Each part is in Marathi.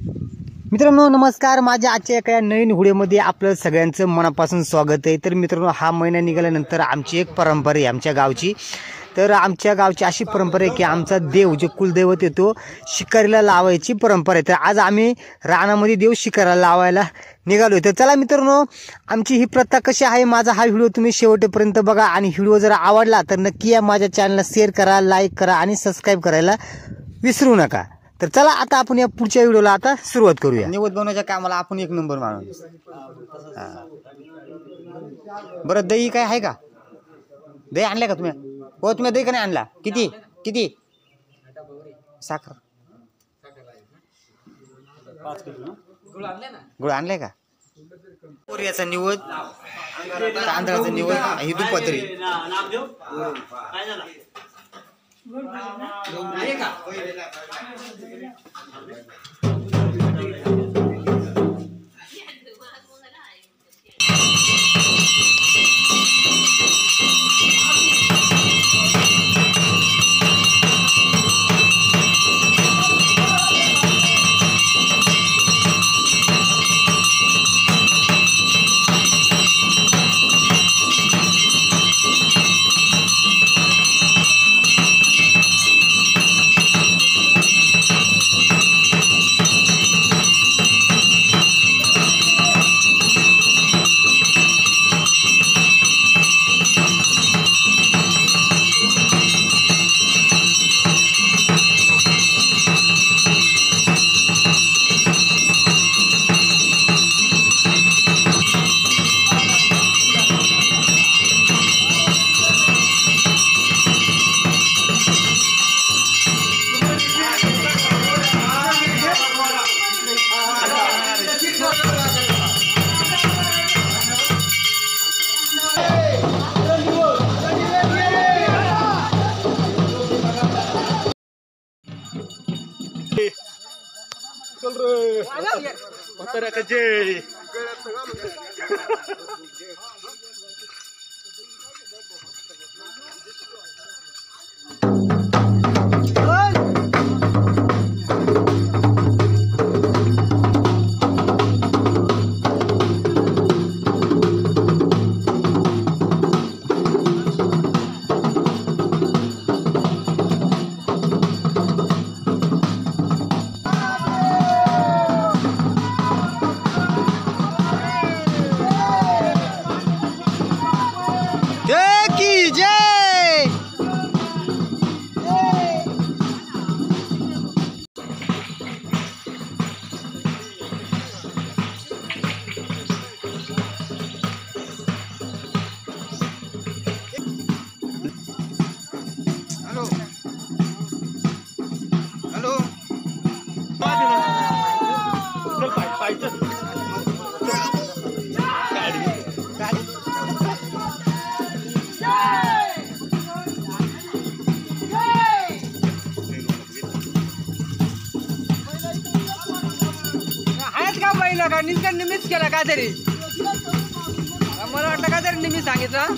मित्रांनो नमस्कार, माझ्या आजच्या एका नवीन व्हिडिओमध्ये आपलं सगळ्यांचं मनापासून स्वागत आहे। तर मित्रांनो, हा महिना निघाल्यानंतर आमची एक परंपरा आहे आमच्या गावची। तर आमच्या गावची अशी परंपरा आहे की आमचा देव जे कुलदैवत येतो शिकारीला लावायची परंपरा आहे। तर आज आम्ही रानामध्ये देव शिकारीला लावायला निघालोय। तर चला मित्रांनो, आमची ही प्रथा कशी आहे, माझा हा व्हिडिओ तुम्ही शेवटपर्यंत बघा आणि व्हिडिओ जर आवडला तर नक्की या माझ्या चॅनलला शेअर करा, लाईक करा आणि सबस्क्राइब करायला विसरू नका। तर चला आता आपण या पुढच्या व्हिडिओला आता सुरुवात करूया। निवद बनवायच्या कामाला आपण एक नंबर माणूस। बरं, दही काय आहे का? दही आणले का तुम्ही? हो, तुम्ही दही का नाही आणला? किती किती साखर? गुळ आणले का? पोर्याचा निवद, तांदळाचा निवद, ही दुपत्री का निमका निमित्त केला का तरी मला वाटलं का तरी निमित्त सांगितलं।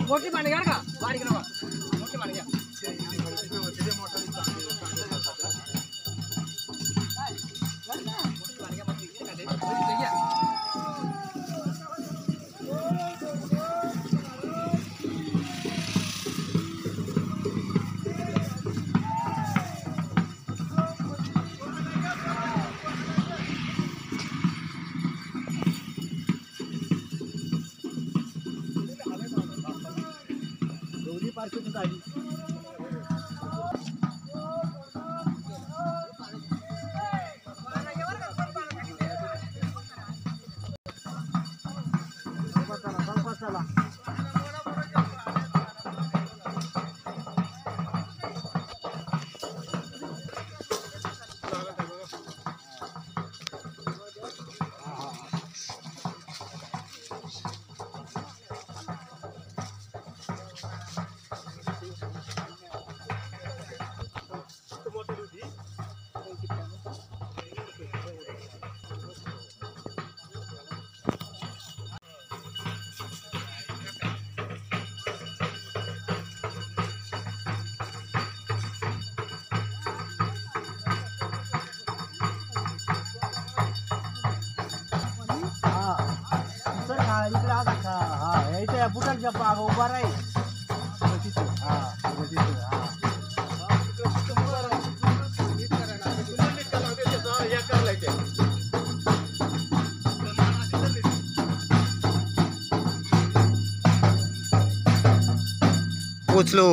मोठी पाणी घ्या का बारीक नका, मोठी पाणी घ्या। बुटाच्या पाग उभा राहील पोचलो.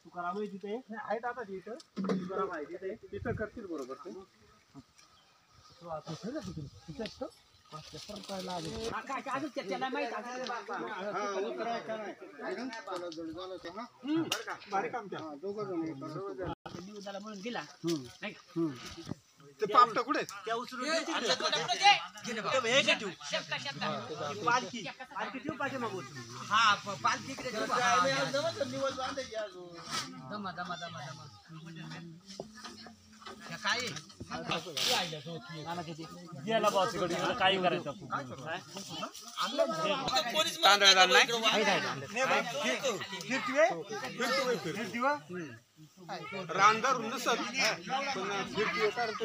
तुकाराम आहे तिथे आहेत आता तिथं तुकाराम आहे तिथे तिथं करतील बरोबर ते पापटा कुठे काय गेला बॉस इकडे काय करायचं रानदार नसत पण फिरती करतो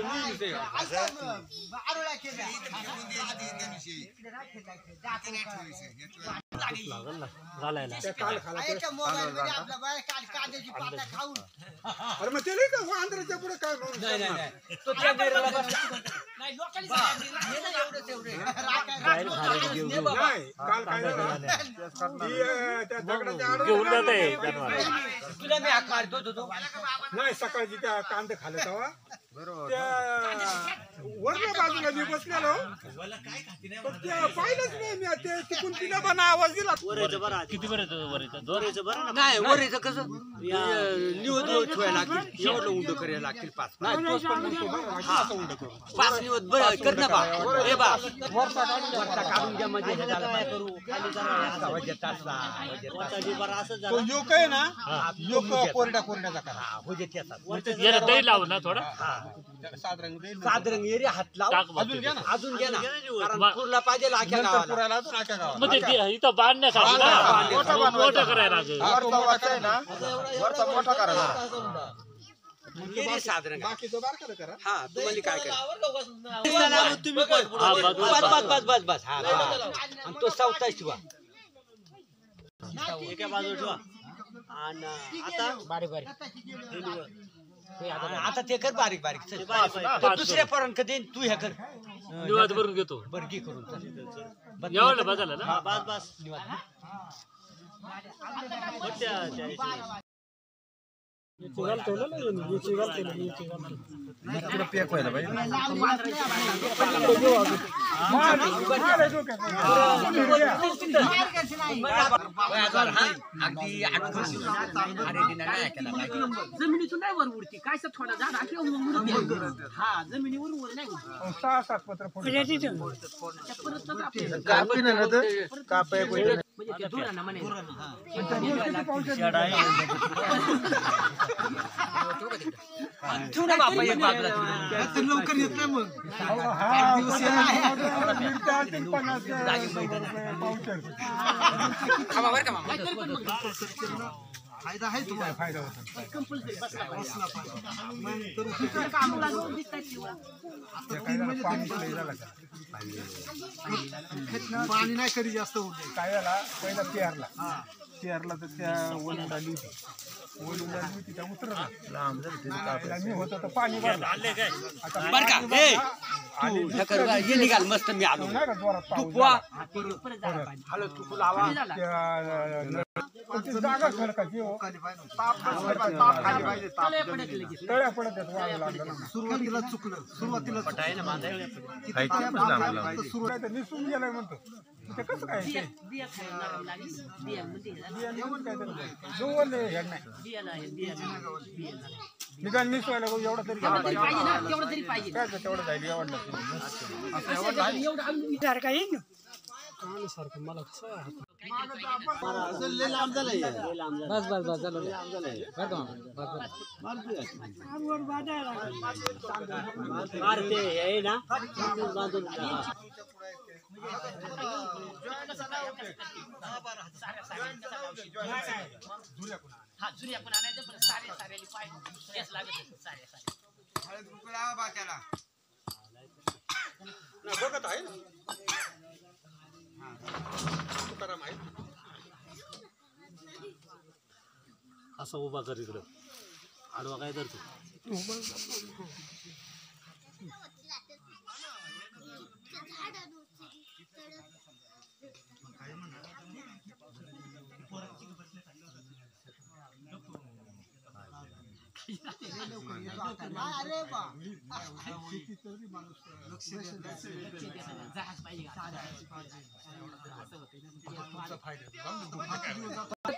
अरे मग ते नाही का आंध्राच्या पुढे काय नाही काल काय त्या दगडाच्या तुला मी हाक मारतो तो नाही सकाळची त्या कांदे खाले तेव्हा वरल्या बाजूला मी बसलेलो पाहिलंच नाही मी ते तिकून तिला बना आवाज दिला किती बरं दोऱ्याचं बरं नाही वरेचं कसं निवड ठेवायला लागतील एवढं उंड करायला लागतील 5 निवड बरं कर ना बा हे बा वरचा काढून द्या म्हणजे हे झालं करू खाली जरा असं तो योग आहे ना योग कोरड्याचा करा हो जे त्याचा दही लाव ना थोडा साधारण एरिया हात लाव अजून घ्या ना कारण पुरला पाहिजे आख्या गावाला मग ते इथं बांधण्यासाठी ना मोठं करायला लागेल मोठा करा साधारण बाकीचं बारकालं करा हा तुम्हाला काय करा तुम्ही बस बस हा आणि तो सावता ठेवा एका बाजूला ठेवा आणि आता बारीक बारीक आता ते कर बारीक बारीक दुसऱ्या पर्यंत देईन तू हे कर निवाद भरून घेतो बरकी करून एवढं बदल ना बस बस निवाद जमिनीतून नाही वर उडती काय थोडा झाडा हा जमिनीवर वर नाही 6-7 पत्र लवकर येत नाही मग फायदा आहे तुम्हाला फायदा होता पाणी नाही कधी जास्त होत काय झाला पहिला पेरला तर त्या वलून आली होती त्या उतरला मी होत तर पाणी निघाल मस्त मी आलो नाही का जोरात जागा खडकाची तळ्या पडत सुरुवातीला चुकलं सुरुवातीला सुरुवात निसून गेलाय म्हणतो ते कसं काय निदान निसवायला एवढं तरी तेवढं जाईल एवढं सारखं मला बघत आहे तुकाराम आहे. असं उभा कर इकडं आडवा काय करतो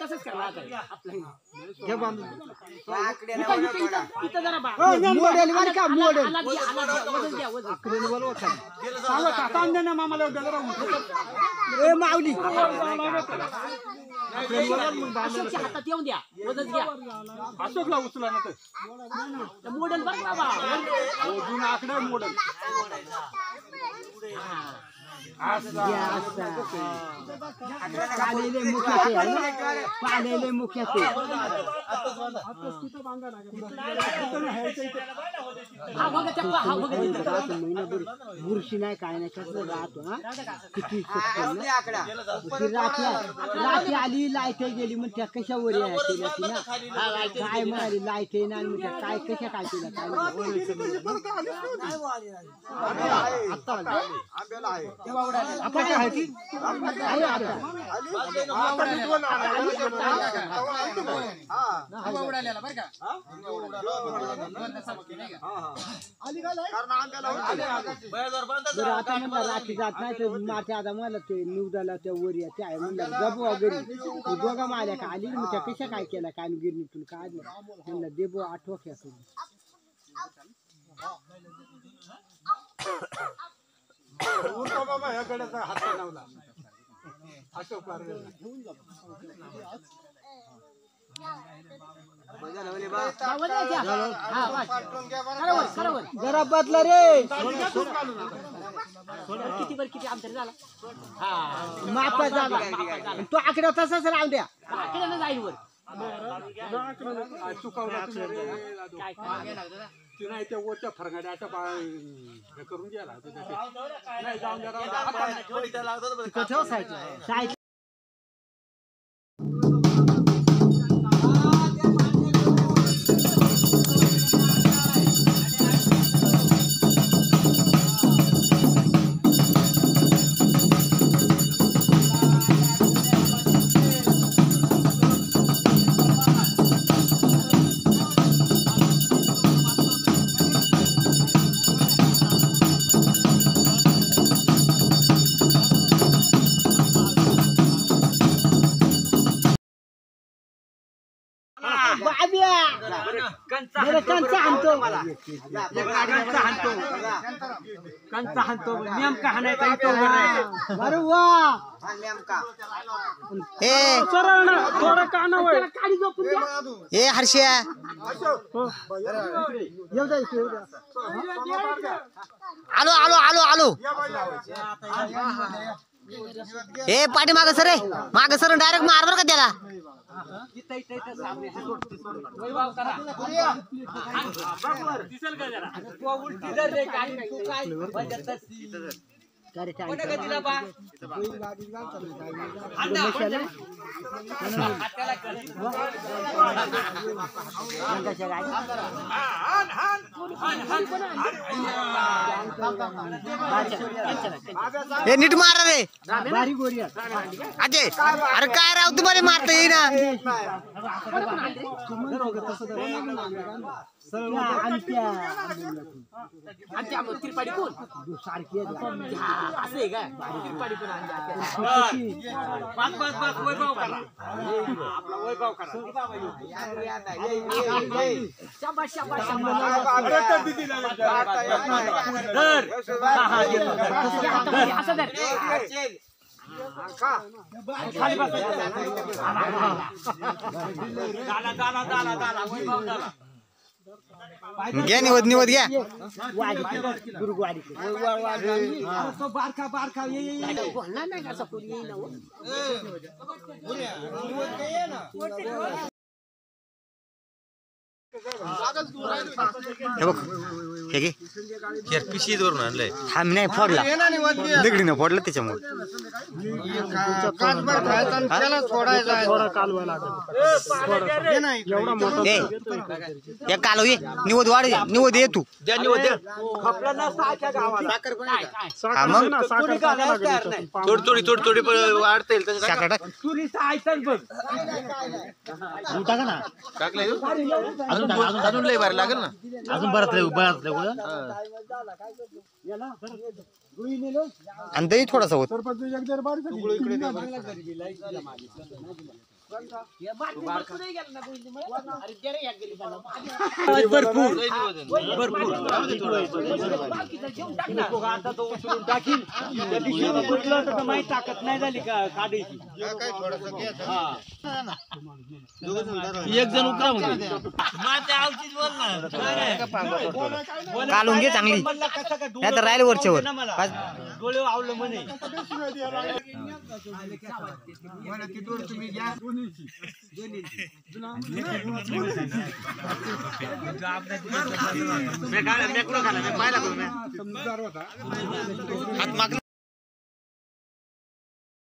तसंच करा आता. घे बांधून. इथं जरा बा. मोडेल बरं का मोडेल. आला द्या, वजन द्या, वजन. ए माऊली अशोकच्या हातात येऊन द्या, वजन द्या. अशोकला उचला ना तर मोडल बरं बाबा. जुना आकडे मॉडेल पालेले मुख्याचे आहे ना? पालेले मुख्याचे हा बघा त्या हा बघा महिनाभर बुरशी नाही काय नाही कसं राहतो हा किती रात्री आली लाईट गेली मग त्या कशावर ना काय म्हणाली लाईट येणार मग त्या काय कशा काय केलं काय आता म्हणलं रात्री जात नाही तर माझ्या आता मला ते निवडाला त्या वर ते आहे म्हणलं जबू घरी दोघा माल्या का आली मग त्या कशा काय केला काय गिरणीतून काय म्हणलं देबो आठवा खेळतो बाबा या गड्याचा हात लावला अशोक जरा बदला रे किती बर किती अंतर झाला मापा झाला तो आकडा तसाच राहू द्या आकड्यानं जाईल वर चुकवला नाही त्या वरच्या फरगाड्याच्या करून गेला नाही जाऊन साईड कंचा हाणतो नेमका हाणायचा अरे वा ए हर्षया आलो आलो आलो आलो ए पाठी माग सर माग सर डायरेक्ट मार बर का त्याला नीट मारा रे अजय अरे काय राव तुम्हाला मारता येईना तिरपाडी कोण सारखी असं आहे का तिरपाडी कोण शाबाश शाबाश असं धर घ्या निवद निवद घ्या हे बघ हे घे पिशी धरून आणलंय हा मी नाही फोडला दगडीनं फोडला त्याच्यामुळे या कालव ये निवद वाढ निवद ये तू खपला ना सहाच्या गावाला हा मग थोडी वाढता येईल तसं साखर टाक तुरी सहायचं बघ टाका ना टाकलंय अजून लय भारी लागेल ना अजून बरंच आणि दही थोडासा होत ताकद नाही झाली का काढायची एक जण उकरा कालून घे चांगली नाही तर राहील वरच्यावर डोळे आवलं म्हणे हात मागला